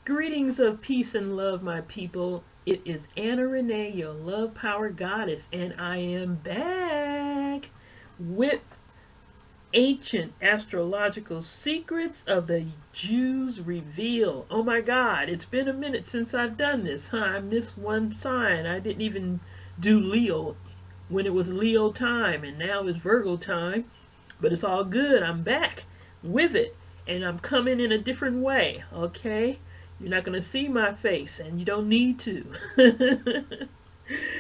Greetings of peace and love, my people. It is Anna Renee, your love power goddess, and I am back with ancient astrological secrets of the Jews reveal. Oh my God, it's been a minute since I've done this, huh? I missed one sign. I didn't even do Leo when it was Leo time, and now it's Virgo time. But it's all good. I'm back with it, and I'm coming in a different way, okay? You're not going to see my face, and you don't need to.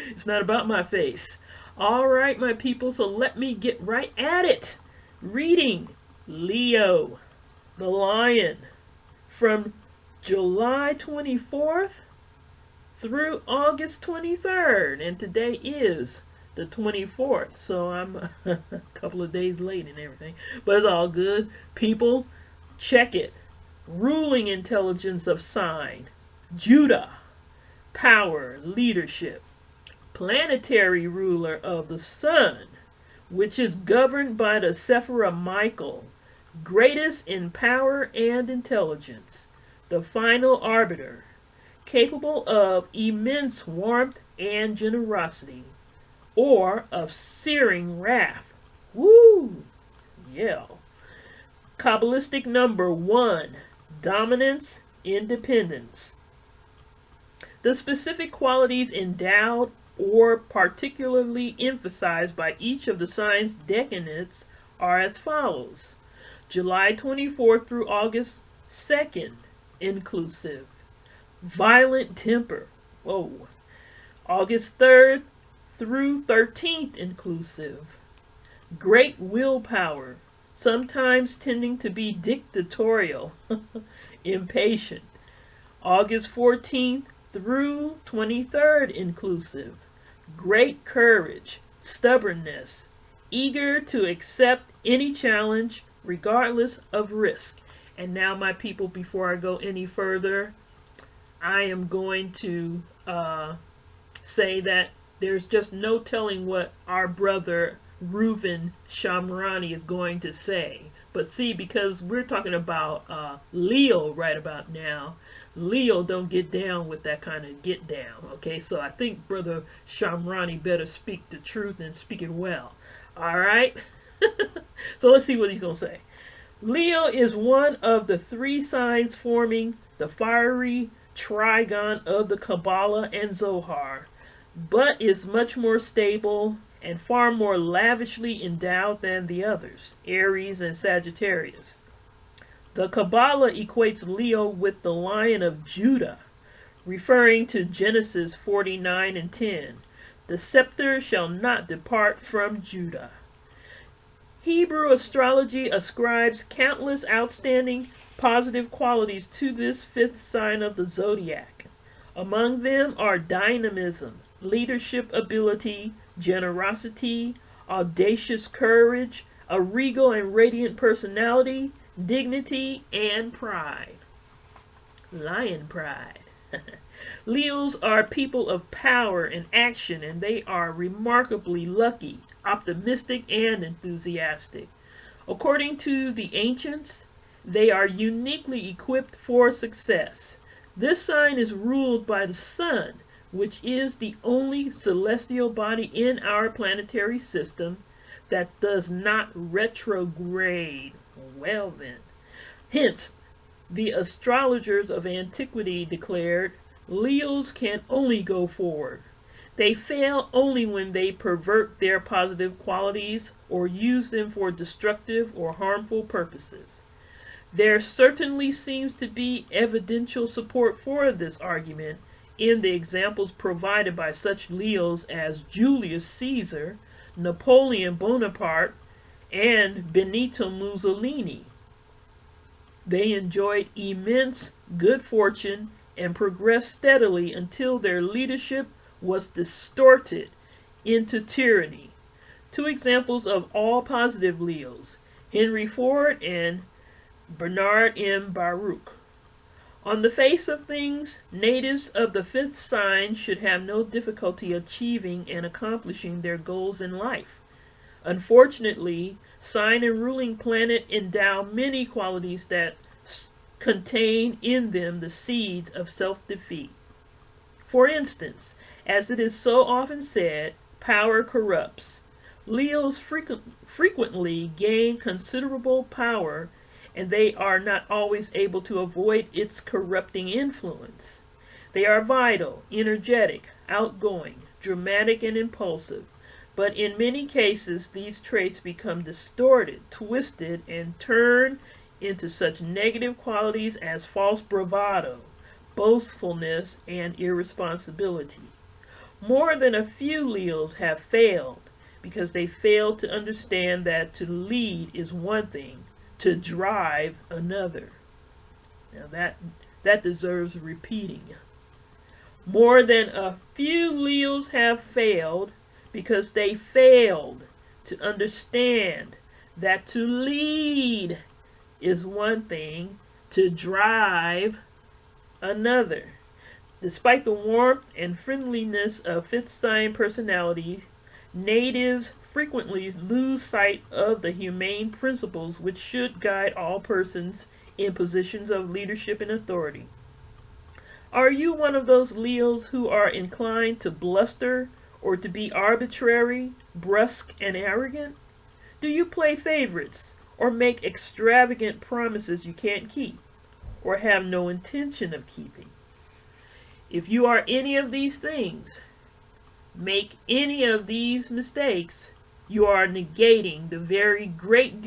It's not about my face. All right, my people, so let me get right at it. Reading Leo, the lion, from July 24th through August 23rd, and today is the 24th, so I'm a couple of days late and everything, but it's all good. People, check it. Ruling intelligence of sign, Judah, power, leadership. Planetary ruler of the sun, which is governed by the Sephirah Michael, greatest in power and intelligence. The final arbiter, capable of immense warmth and generosity, or of searing wrath. Woo! Yeah. Kabbalistic number 1. Dominance, independence. The specific qualities endowed or particularly emphasized by each of the signs' decanates are as follows. July 24th through August 2nd, inclusive. Violent temper. Whoa. August 3rd through 13th, inclusive. Great willpower, sometimes tending to be dictatorial, impatient. August 14th through 23rd, inclusive. Great courage, stubbornness, eager to accept any challenge regardless of risk. And now, my people, before I go any further, I am going to say that there's just no telling what our brother Reuven Shomroni is going to say. But see, because we're talking about Leo right about now, Leo don't get down with that kind of get down, okay? So I think Brother Shomroni better speak the truth and speak it well. All right? So let's see what he's going to say. Leo is one of the 3 signs forming the fiery trigon of the Kabbalah and Zohar, but is much more stable and far more lavishly endowed than the others, Aries and Sagittarius. The Kabbalah equates Leo with the Lion of Judah, referring to Genesis 49 and 10. The scepter shall not depart from Judah. Hebrew astrology ascribes countless outstanding positive qualities to this 5th sign of the zodiac. Among them are dynamism, leadership ability, generosity, audacious courage, a regal and radiant personality, dignity, and pride. Lion pride. Leos are people of power and action, and they are remarkably lucky, optimistic, and enthusiastic. According to the ancients, they are uniquely equipped for success. This sign is ruled by the sun, which is the only celestial body in our planetary system that does not retrograde. Well then. Hence, the astrologers of antiquity declared, Leos can only go forward. They fail only when they pervert their positive qualities or use them for destructive or harmful purposes. There certainly seems to be evidential support for this argument in the examples provided by such Leos as Julius Caesar, Napoleon Bonaparte, and Benito Mussolini. They enjoyed immense good fortune and progressed steadily until their leadership was distorted into tyranny. 2 examples of all positive Leos, Henry Ford and Bernard M. Baruch. On the face of things, natives of the 5th sign should have no difficulty achieving and accomplishing their goals in life. Unfortunately, sign and ruling planet endow many qualities that contain in them the seeds of self-defeat. For instance, as it is so often said, power corrupts. Leos frequently gain considerable power, and they are not always able to avoid its corrupting influence. They are vital, energetic, outgoing, dramatic, and impulsive, but in many cases these traits become distorted, twisted, and turn into such negative qualities as false bravado, boastfulness, and irresponsibility. More than a few Leos have failed because they failed to understand that to lead is one thing, to drive another. Now that deserves repeating. More than a few Leos have failed because they failed to understand that to lead is one thing, to drive another. Despite the warmth and friendliness of fifth sign personalities, natives frequently lose sight of the humane principles which should guide all persons in positions of leadership and authority. Are you one of those Leos who are inclined to bluster or to be arbitrary, brusque, and arrogant? Do you play favorites or make extravagant promises you can't keep or have no intention of keeping? If you are any of these things, make any of these mistakes, you are negating a very great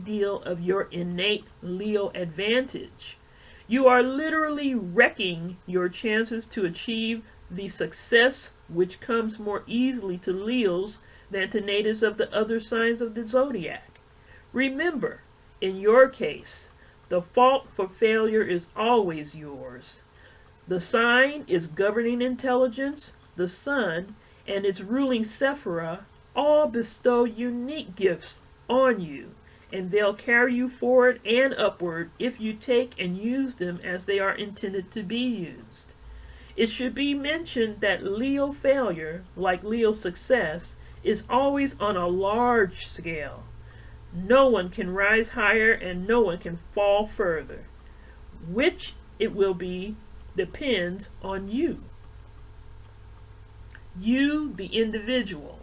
deal of your innate Leo advantage. You are literally wrecking your chances to achieve the success which comes more easily to Leos than to natives of the other signs of the zodiac. Remember, in your case, the fault for failure is always yours. The sign is governing intelligence, the sun, and its ruling Sephira all bestow unique gifts on you, and they'll carry you forward and upward if you take and use them as they are intended to be used. It should be mentioned that Leo failure, like Leo success, is always on a large scale. No one can rise higher and no one can fall further. Which it will be depends on you. You, the individual.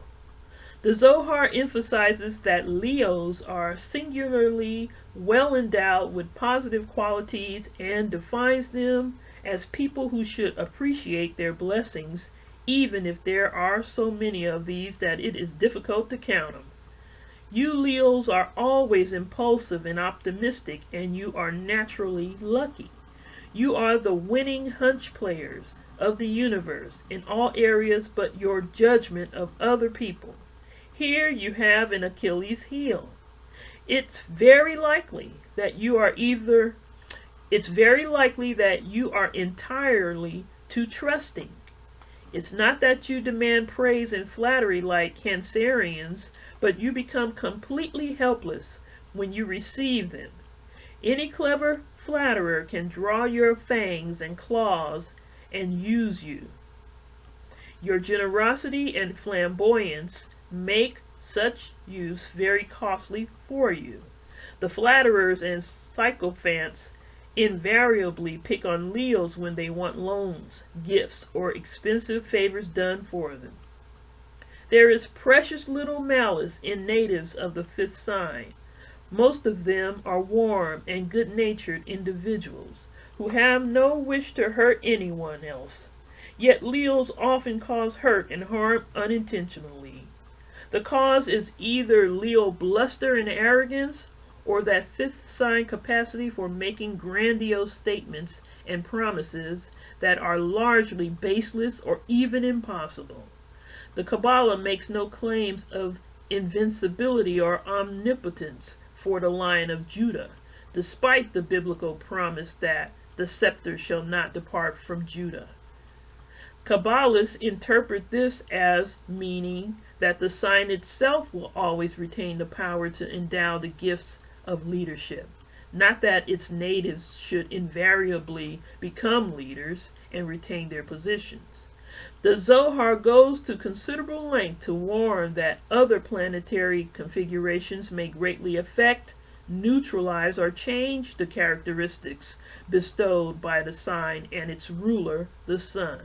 The Zohar emphasizes that Leos are singularly well endowed with positive qualities and defines them as people who should appreciate their blessings, even if there are so many of these that it is difficult to count them. You Leos are always impulsive and optimistic, and you are naturally lucky. You are the winning hunch players of the universe in all areas but your judgment of other people. Here you have an Achilles heel. It's very likely that you are entirely too trusting. It's not that you demand praise and flattery like Cancerians, but you become completely helpless when you receive them. Any clever flatterer can draw your fangs and claws and use you. Your generosity and flamboyance make such use very costly for you. The flatterers and sycophants invariably pick on Leos when they want loans, gifts, or expensive favors done for them. There is precious little malice in natives of the fifth sign. Most of them are warm and good-natured individuals who have no wish to hurt anyone else. Yet Leos often cause hurt and harm unintentionally. The cause is either Leo bluster and arrogance, or that fifth sign capacity for making grandiose statements and promises that are largely baseless or even impossible. The Kabbalah makes no claims of invincibility or omnipotence for the Lion of Judah, despite the biblical promise that the scepter shall not depart from Judah. Kabbalists interpret this as meaning that the sign itself will always retain the power to endow the gifts of leadership, not that its natives should invariably become leaders and retain their positions. The Zohar goes to considerable length to warn that other planetary configurations may greatly affect neutralize or change the characteristics bestowed by the sign and its ruler, the sun.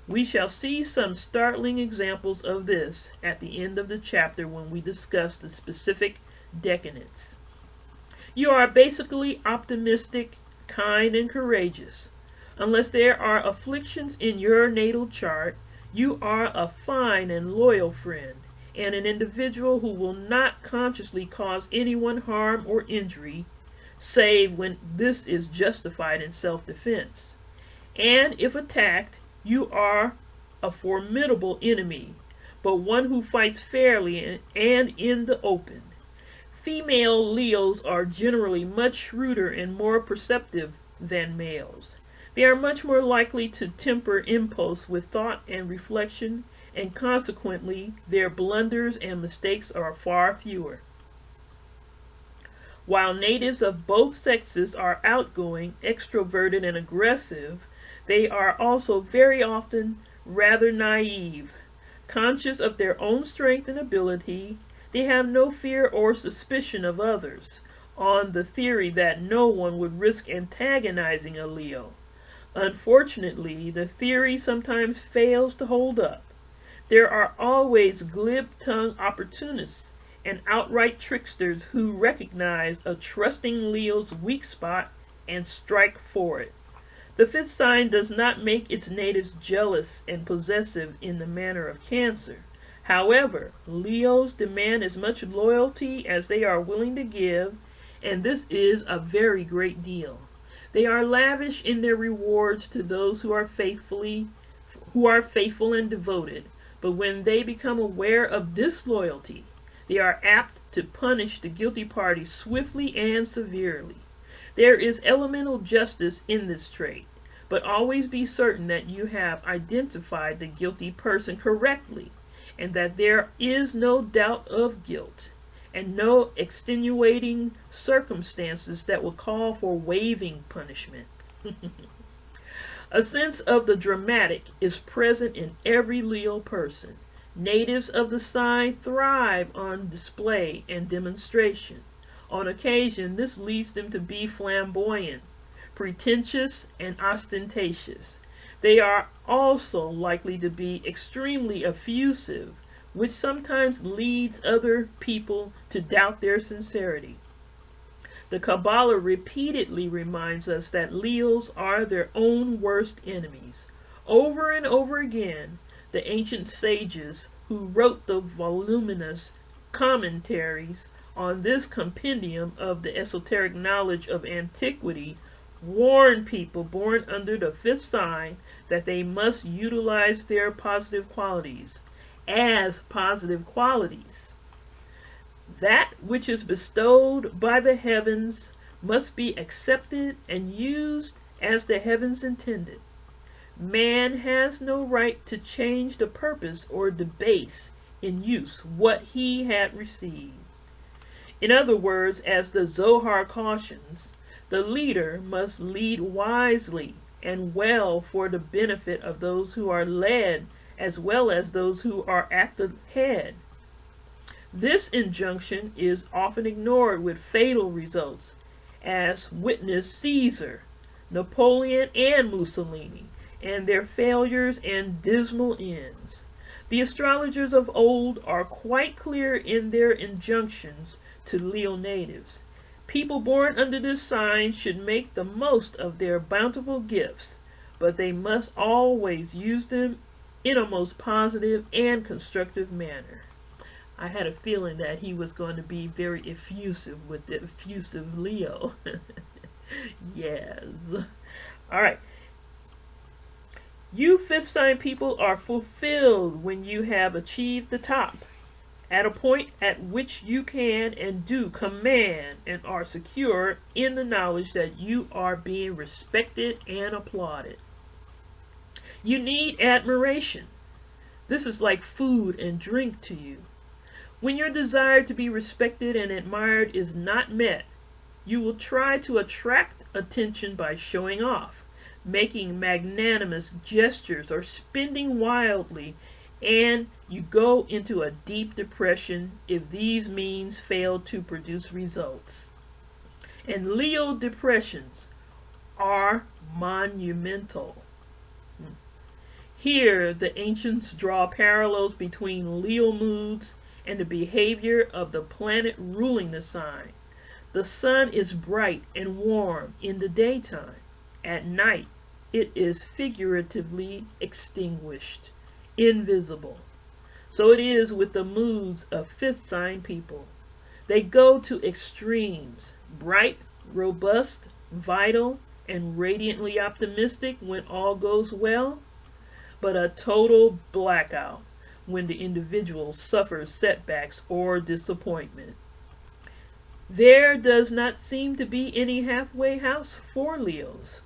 We shall see some startling examples of this at the end of the chapter when we discuss the specific decanates. You are basically optimistic, kind, and courageous. Unless there are afflictions in your natal chart, you are a fine and loyal friend, and an individual who will not consciously cause anyone harm or injury, save when this is justified in self-defense. And if attacked, you are a formidable enemy, but one who fights fairly and in the open. Female Leos are generally much shrewder and more perceptive than males. They are much more likely to temper impulse with thought and reflection, and consequently their blunders and mistakes are far fewer. While natives of both sexes are outgoing, extroverted, and aggressive, they are also very often rather naive. Conscious of their own strength and ability, they have no fear or suspicion of others, on the theory that no one would risk antagonizing a Leo. Unfortunately, the theory sometimes fails to hold up. There are always glib-tongued opportunists and outright tricksters who recognize a trusting Leo's weak spot and strike for it. The fifth sign does not make its natives jealous and possessive in the manner of Cancer. However, Leos demand as much loyalty as they are willing to give, and this is a very great deal. They are lavish in their rewards to those who are faithful and devoted, but when they become aware of disloyalty, they are apt to punish the guilty party swiftly and severely. There is elemental justice in this trait, but always be certain that you have identified the guilty person correctly, and that there is no doubt of guilt, and no extenuating circumstances that will call for waiving punishment. A sense of the dramatic is present in every Leo person. Natives of the sign thrive on display and demonstration. On occasion, this leads them to be flamboyant, pretentious, and ostentatious. They are also likely to be extremely effusive, which sometimes leads other people to doubt their sincerity. The Kabbalah repeatedly reminds us that Leos are their own worst enemies. Over and over again, the ancient sages who wrote the voluminous commentaries on this compendium of the esoteric knowledge of antiquity warn people born under the fifth sign that they must utilize their positive qualities as positive qualities. That which is bestowed by the heavens must be accepted and used as the heavens intended. Man has no right to change the purpose or debase in use what he had received. In other words, as the Zohar cautions, the leader must lead wisely and well for the benefit of those who are led as well as those who are at the head. This injunction is often ignored with fatal results, as witness Caesar, Napoleon, and Mussolini, and their failures and dismal ends. The astrologers of old are quite clear in their injunctions to Leo natives. People born under this sign should make the most of their bountiful gifts, but they must always use them in a most positive and constructive manner. I had a feeling that he was going to be very effusive with the effusive Leo. Yes. All right. You fifth sign people are fulfilled when you have achieved the top, at a point at which you can and do command and are secure in the knowledge that you are being respected and applauded. You need admiration. This is like food and drink to you. When your desire to be respected and admired is not met, you will try to attract attention by showing off, making magnanimous gestures, or spending wildly, and you go into a deep depression if these means fail to produce results. And Leo depressions are monumental. Here, the ancients draw parallels between Leo moods and the behavior of the planet ruling the sign. The sun is bright and warm in the daytime. At night, it is figuratively extinguished, invisible. So it is with the moods of fifth sign people. They go to extremes, bright, robust, vital, and radiantly optimistic when all goes well, but a total blackout when the individual suffers setbacks or disappointment. There does not seem to be any halfway house for Leos.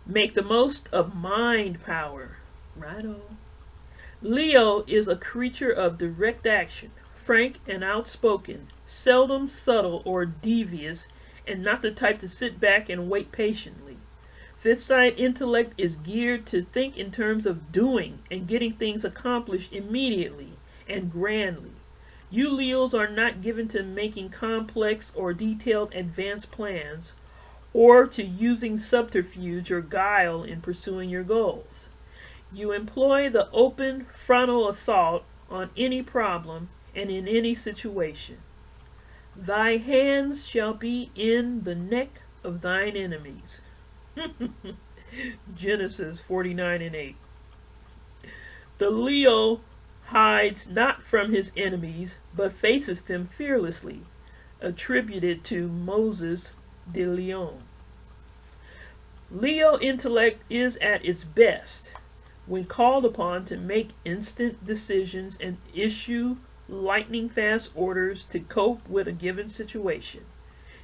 Make the most of mind power. Righto. Leo is a creature of direct action, frank and outspoken, seldom subtle or devious, and not the type to sit back and wait patiently. Fifth sign intellect is geared to think in terms of doing and getting things accomplished immediately and grandly. You Leos are not given to making complex or detailed advanced plans, or to using subterfuge or guile in pursuing your goals. You employ the open frontal assault on any problem and in any situation. Thy hands shall be in the neck of thine enemies. Genesis 49:8. The Leo hides not from his enemies, but faces them fearlessly, attributed to Moses de Leon. Leo intellect is at its best when called upon to make instant decisions and issue lightning-fast orders to cope with a given situation.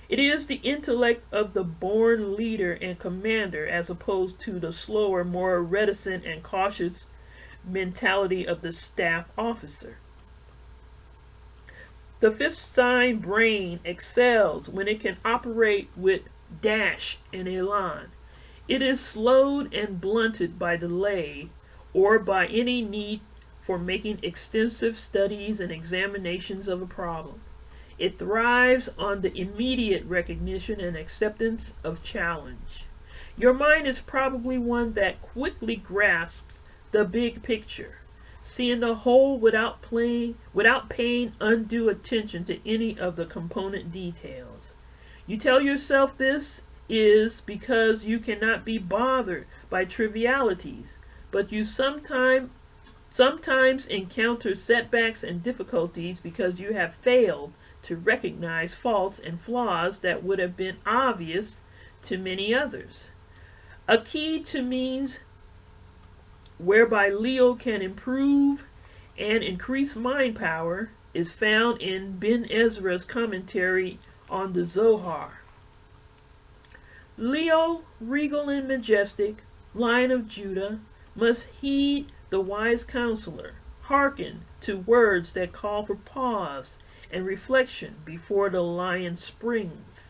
It is the intellect of the born leader and commander as opposed to the slower, more reticent and cautious mentality of the staff officer. The fifth sign brain excels when it can operate with dash and elan. It is slowed and blunted by delay or by any need for making extensive studies and examinations of a problem. It thrives on the immediate recognition and acceptance of challenge. Your mind is probably one that quickly grasps the big picture, seeing the whole without paying undue attention to any of the component details. You tell yourself this is because you cannot be bothered by trivialities, but you sometimes encounter setbacks and difficulties because you have failed to recognize faults and flaws that would have been obvious to many others. A key to means whereby Leo can improve and increase mind power is found in Ben Ezra's commentary on the Zohar. Leo, regal and majestic, Lion of Judah, must heed the wise counselor, hearken to words that call for pause and reflection before the lion springs.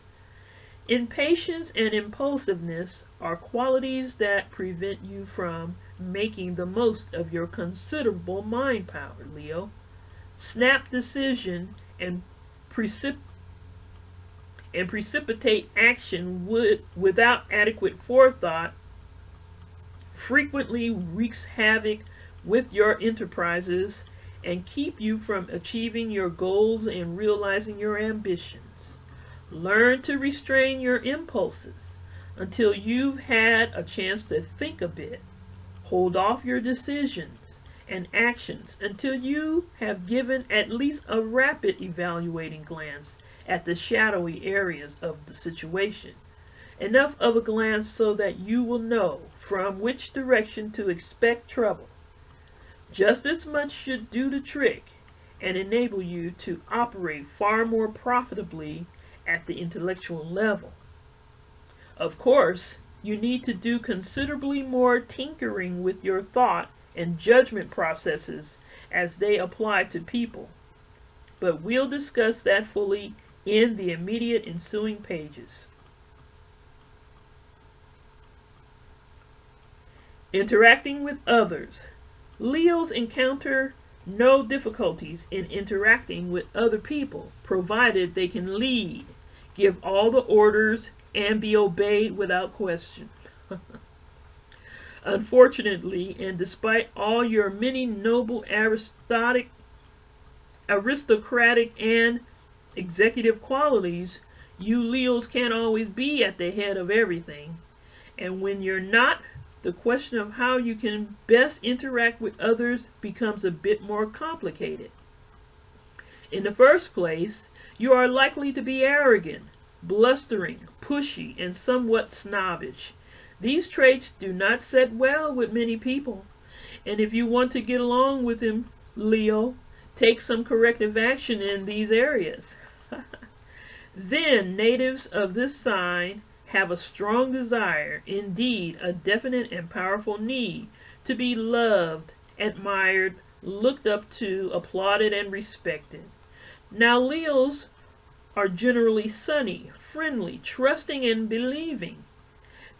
Impatience and impulsiveness are qualities that prevent you from making the most of your considerable mind power, Leo. Snap decision and precipitate action without adequate forethought frequently wreaks havoc with your enterprises and keep you from achieving your goals and realizing your ambitions. Learn to restrain your impulses until you've had a chance to think a bit. Hold off your decisions and actions until you have given at least a rapid evaluating glance at the shadowy areas of the situation. Enough of a glance so that you will know from which direction to expect trouble. Just as much should do the trick and enable you to operate far more profitably at the intellectual level. Of course, you need to do considerably more tinkering with your thought and judgment processes as they apply to people, but we'll discuss that fully in the immediate ensuing pages. Interacting with others. Leos encounter no difficulties in interacting with other people, provided they can lead, give all the orders, and be obeyed without question. Unfortunately, and despite all your many noble aristocratic and executive qualities, you Leos can't always be at the head of everything. And when you're not, the question of how you can best interact with others becomes a bit more complicated. In the first place, you are likely to be arrogant, blustering, pushy, and somewhat snobbish. These traits do not set well with many people, and if you want to get along with them, Leo, take some corrective action in these areas. Then, natives of this sign have a strong desire, indeed a definite and powerful need, to be loved, admired, looked up to, applauded, and respected. Now, Leos are generally sunny, friendly, trusting, and believing.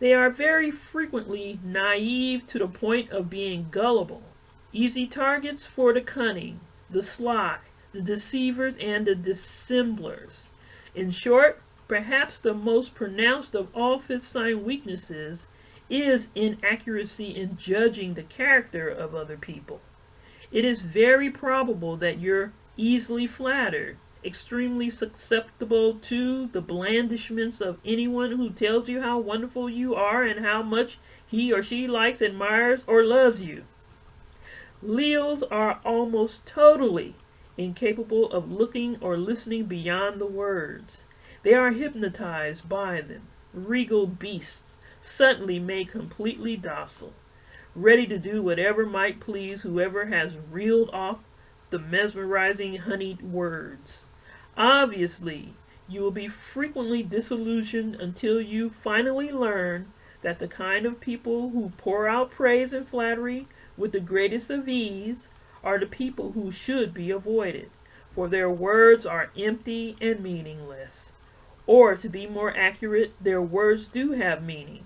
They are very frequently naive to the point of being gullible, easy targets for the cunning, the sly, the deceivers, and the dissemblers. In short, perhaps the most pronounced of all fifth sign weaknesses is inaccuracy in judging the character of other people. It is very probable that you're easily flattered, extremely susceptible to the blandishments of anyone who tells you how wonderful you are and how much he or she likes, admires, or loves you. Leos are almost totally incapable of looking or listening beyond the words. They are hypnotized by them, regal beasts, suddenly made completely docile, ready to do whatever might please whoever has reeled off the mesmerizing honeyed words. Obviously, you will be frequently disillusioned until you finally learn that the kind of people who pour out praise and flattery with the greatest of ease are the people who should be avoided, for their words are empty and meaningless. Or, to be more accurate, their words do have meaning.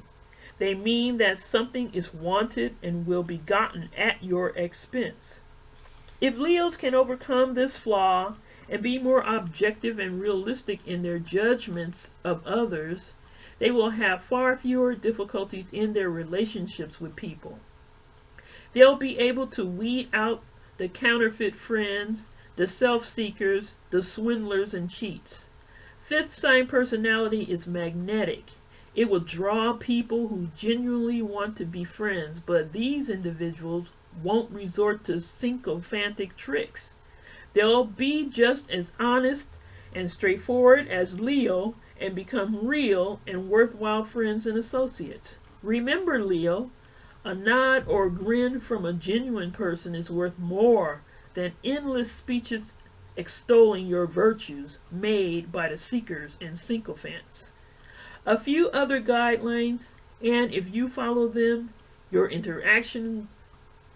They mean that something is wanted and will be gotten at your expense. If Leos can overcome this flaw and be more objective and realistic in their judgments of others, they will have far fewer difficulties in their relationships with people. They'll be able to weed out the counterfeit friends, the self-seekers, the swindlers and cheats. Fifth sign personality is magnetic. It will draw people who genuinely want to be friends, but these individuals won't resort to sycophantic tricks. They'll be just as honest and straightforward as Leo and become real and worthwhile friends and associates. Remember, Leo, a nod or grin from a genuine person is worth more than endless speeches extolling your virtues made by the seekers and sycophants. A few other guidelines, and if you follow them, your interaction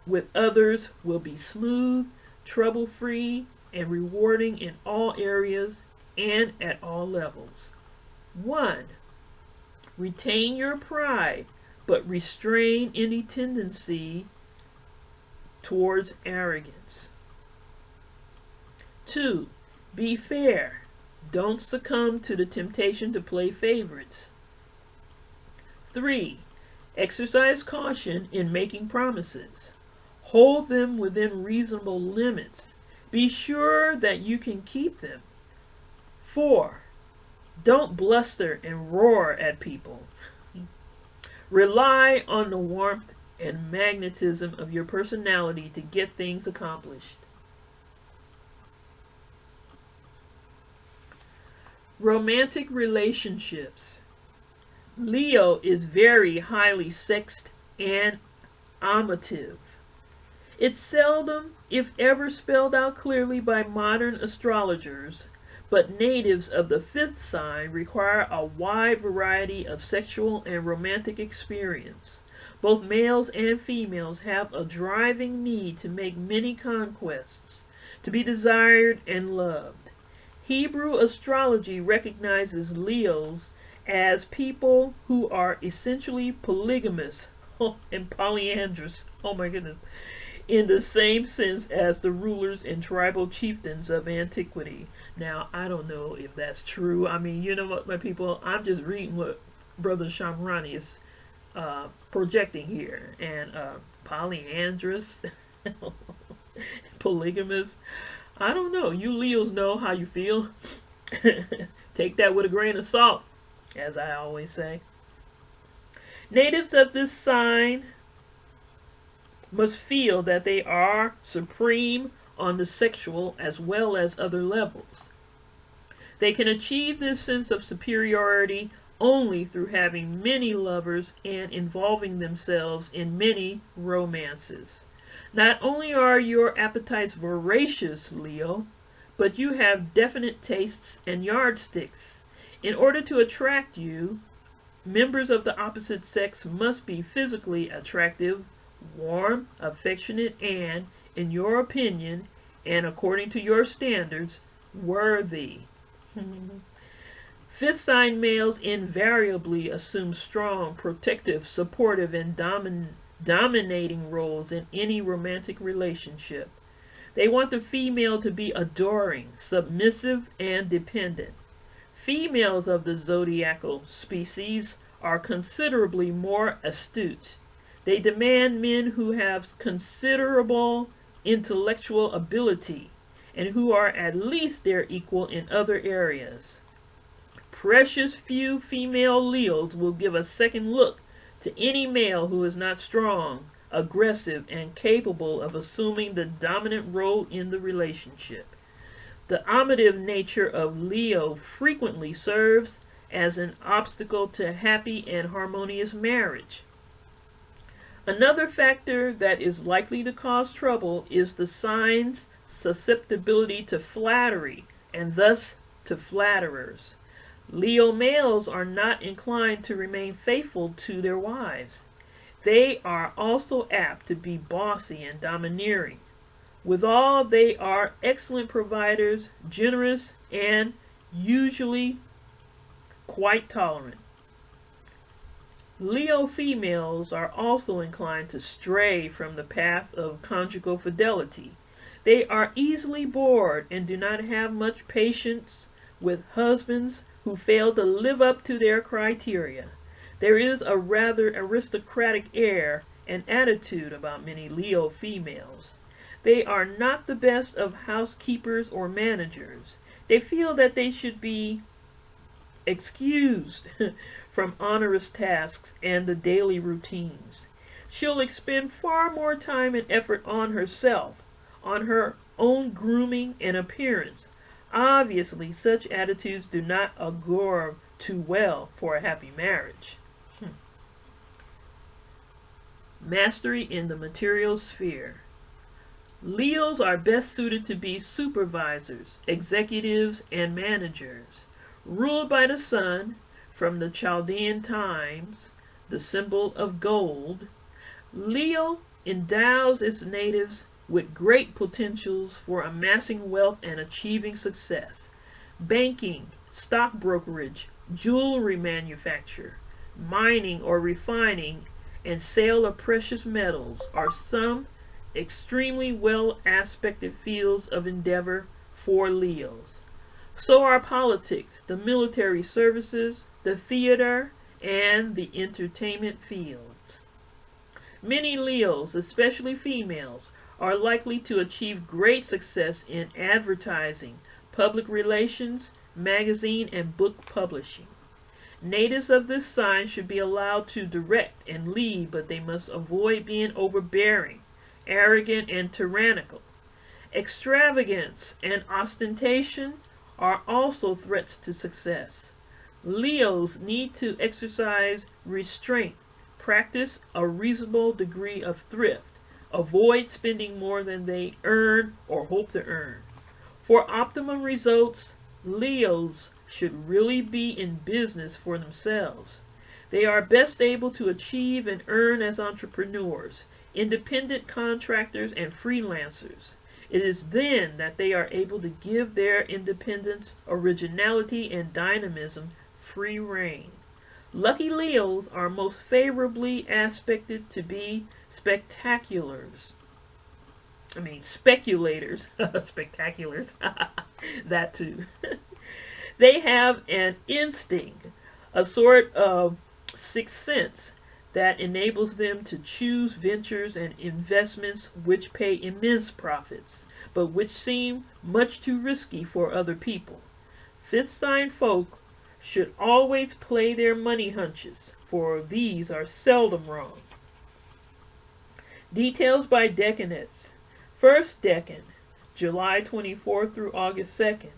with others will be smooth, trouble-free, and rewarding in all areas and at all levels. 1. Retain your pride, but restrain any tendency towards arrogance. 2. Be fair. Don't succumb to the temptation to play favorites. 3. Exercise caution in making promises. Hold them within reasonable limits. Be sure that you can keep them. 4. Don't bluster and roar at people. Rely on the warmth and magnetism of your personality to get things accomplished. Romantic relationships. Leo is very highly sexed and amative. It's seldom, if ever, spelled out clearly by modern astrologers, but natives of the fifth sign require a wide variety of sexual and romantic experience. Both males and females have a driving need to make many conquests, to be desired and loved. Hebrew astrology recognizes Leos as people who are essentially polygamous and polyandrous. Oh my goodness. in the same sense as the rulers and tribal chieftains of antiquity. Now, I don't know if that's true. I mean, you know what, my people? I'm just reading what Brother Shomroni is projecting here. And polyandrous, polygamous. I don't know. You Leos know how you feel. Take that with a grain of salt, as I always say. Natives of this sign must feel that they are supreme on the sexual as well as other levels. They can achieve this sense of superiority only through having many lovers and involving themselves in many romances. Not only are your appetites voracious, Leo, but you have definite tastes and yardsticks. In order to attract you, members of the opposite sex must be physically attractive, warm, affectionate, and, in your opinion, and according to your standards, worthy. Fifth sign males invariably assume strong, protective, supportive, and dominating roles in any romantic relationship. They want the female to be adoring, submissive, and dependent. Females of the zodiacal species are considerably more astute. They demand men who have considerable intellectual ability and who are at least their equal in other areas. Precious few female Leos will give a second look to any male who is not strong, aggressive, and capable of assuming the dominant role in the relationship. The amative nature of Leo frequently serves as an obstacle to happy and harmonious marriage. Another factor that is likely to cause trouble is the sign's susceptibility to flattery and thus to flatterers. Leo males are not inclined to remain faithful to their wives. They are also apt to be bossy and domineering. Withal, they are excellent providers, generous, and usually quite tolerant. Leo females are also inclined to stray from the path of conjugal fidelity. They are easily bored and do not have much patience with husbands who fail to live up to their criteria. There is a rather aristocratic air and attitude about many Leo females. They are not the best of housekeepers or managers. They feel that they should be excused from onerous tasks and the daily routines. She'll expend far more time and effort on herself, on her own grooming and appearance. Obviously, such attitudes do not augur too well for a happy marriage. Mastery in the material sphere. Leos are best suited to be supervisors, executives, and managers. Ruled by the sun, from the Chaldean times, the symbol of gold, Leo endows its natives with great potentials for amassing wealth and achieving success. Banking, stock brokerage, jewelry manufacture, mining or refining, and sale of precious metals are some extremely well aspected fields of endeavor for Leos. So are politics, the military services, the theater, and the entertainment fields. Many Leos, especially females, are likely to achieve great success in advertising, public relations, magazine, and book publishing. Natives of this sign should be allowed to direct and lead, but they must avoid being overbearing, arrogant, and tyrannical. Extravagance and ostentation are also threats to success. Leos need to exercise restraint, practice a reasonable degree of thrift, avoid spending more than they earn or hope to earn. For optimum results, Leos should really be in business for themselves. They are best able to achieve and earn as entrepreneurs, independent contractors, and freelancers. It is then that they are able to give their independence, originality, and dynamism free rein. Lucky Leos are most favorably aspected to be spectaculars. speculators, spectaculars, that too. They have an instinct, a sort of sixth sense that enables them to choose ventures and investments which pay immense profits, but which seem much too risky for other people. Fifth sign folk should always play their money hunches, for these are seldom wrong. Details by decanates. First decan, July 24th through August 2nd.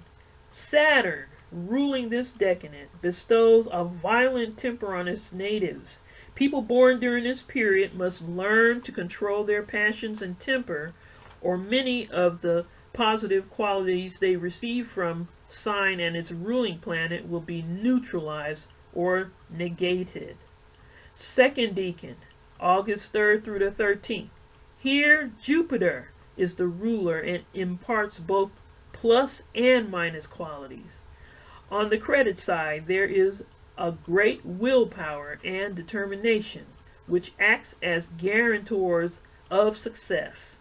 Saturn, ruling this decanate, bestows a violent temper on its natives. People born during this period must learn to control their passions and temper, or many of the positive qualities they receive from sign and its ruling planet will be neutralized or negated. Second decan, August 3rd through the 13th. Here, Jupiter is the ruler and imparts both plus and minus qualities. On the credit side, there is a great willpower and determination, which acts as guarantors of success.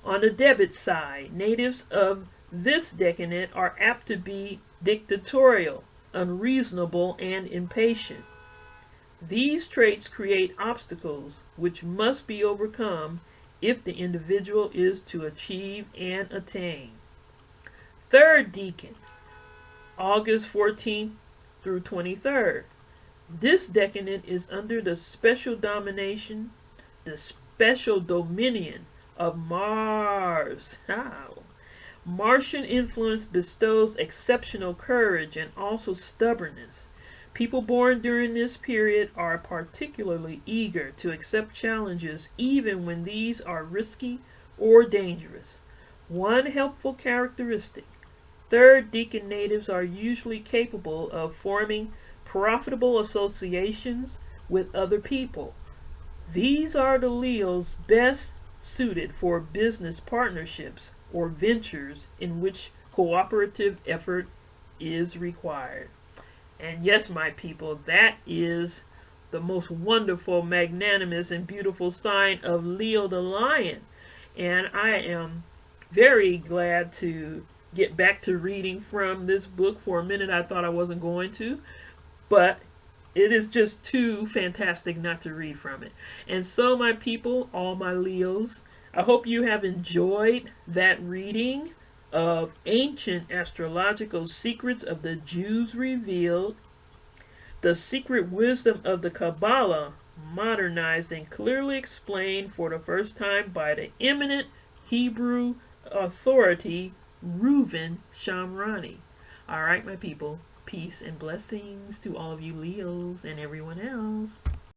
On the debit side, natives of this decanate are apt to be dictatorial, unreasonable, and impatient. These traits create obstacles which must be overcome if the individual is to achieve and attain. Third decan, August 14th through 23rd. This decanate is under the special domination, the special dominion of Mars. How? Martian influence bestows exceptional courage and also stubbornness. People born during this period are particularly eager to accept challenges even when these are risky or dangerous. One helpful characteristic: third decan natives are usually capable of forming profitable associations with other people. These are the Leos best suited for business partnerships or ventures in which cooperative effort is required. And yes, my people, that is the most wonderful, magnanimous, and beautiful sign of Leo the Lion. And I am very glad to get back to reading from this book. For a minute I thought I wasn't going to, but it is just too fantastic not to read from it. And so, my people, all my Leos, I hope you have enjoyed that reading of Ancient Astrological Secrets of the Jews Revealed, the secret wisdom of the Kabbalah, modernized and clearly explained for the first time by the eminent Hebrew authority Reuven Shomroni. All right, my people, peace and blessings to all of you Leos and everyone else.